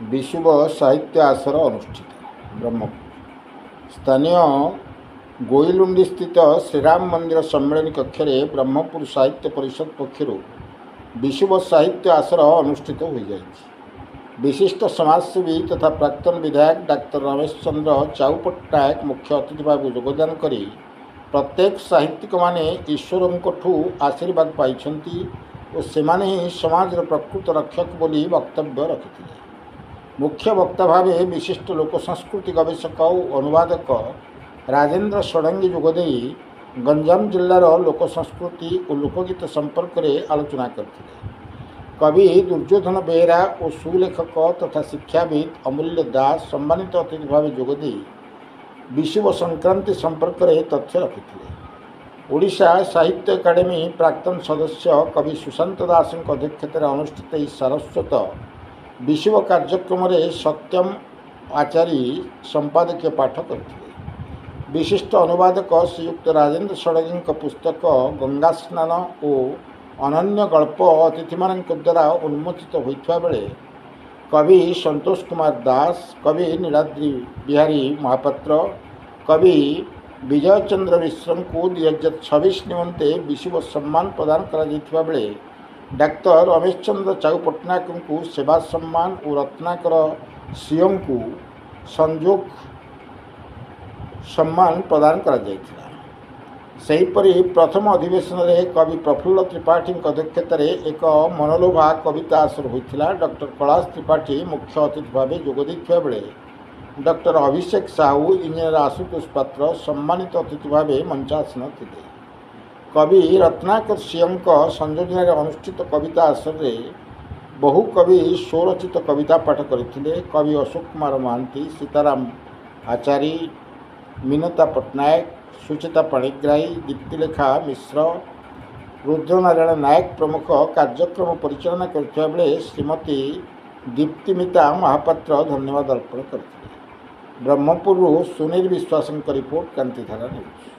विशुभ साहित्य आसर अनुष्ठित ब्रह्मपुर स्थानीय गोइलुंडी स्थित श्रीराम मंदिर सम्मेलन कक्ष में ब्रह्मपुर साहित्य परिषद पक्षर विशुभ साहित्य आसर अनुष्ठित हो जाए। विशिष्ट समाजसेवी तथा प्राक्तन विधायक डाक्टर रमेश चंद्र चाऊ पट्टनायक मुख्य अतिथि भाव योगदान कर प्रत्येक साहित्यिक माने ईश्वर आशीर्वाद पाई और सेमाने ही समाज प्रकृत रक्षक बोली वक्तव्य रखिथिले। मुख्य वक्ता भाव विशिष्ट लोक संस्कृति गवेषक और अनुवादक राजेंद्र षडंगी जोगदे गंजाम जिलार लोक संस्कृति और लोकगीत संपर्क में आलोचना करते। कवि दुर्योधन बेहरा और सुलेखक तथा शिक्षाविद अमूल्य दास सम्मानित अतिथि भाव जोगदे विशुभ संक्रांति संपर्क में तथ्य रखिथिले। ओडिशा साहित्य एकाडेमी प्राक्तन सदस्य कवि सुशांत दास अध्यक्षतार अनुष्ठित सारस्वत विशुभ कार्यक्रम सत्यम आचारी संपादकीय पाठ करते। विशिष्ट अनुवादक श्रीयुक्त राजेंद्र षडंगी पुस्तक गंगा स्नान और अनन्य गल्प अतिथि मान द्वारा उन्मोचित होता बेले कवि संतोष कुमार दास, कवि नीलाद्रि बिहारी महापात्र, कवि विजय चंद्र मिश्र को 2026 निमंते विशुभ सम्मान प्रदान करा बेले डाक्टर रमेश चंद्र चाऊ पट्टनायक को सेवा सम्मान और रत्नाकर सीएम को संजोग सम्मान प्रदान करा जायथिला। सेहीपरि प्रथम अधिवेशन में कवि प्रफुल्ल त्रिपाठी अध्यक्षतार एक मनोलोभा कविता आसर होता। डॉक्टर कैलाश त्रिपाठी मुख्य अतिथि भाव जोगदेइथिबा बेले डॉक्टर अभिषेक साहू, इंजीनियर आशुतोष पात्र सम्मानित अतिथि भाव मंचासन थे। कवि रत्नाकर सीएम संयोजन अनुष्ठित कविता आसर में बहु कवि स्वरचित कविता पाठ करते। कवि अशोक कुमार महांती, सीताराम आचार्य, मीनता पट्टनायक, सुचिता पाणिग्राही, दीप्तिलेखा मिश्र, रुद्रनारायण नायक प्रमुख कार्यक्रम परिचालना करथिबा बेले श्रीमती दीप्तिमिता महापात्र धन्यवाद अर्पण करथिले। ब्रह्मपुर सुनील विश्वास रिपोर्ट, क्रांतिधारा न्यूज।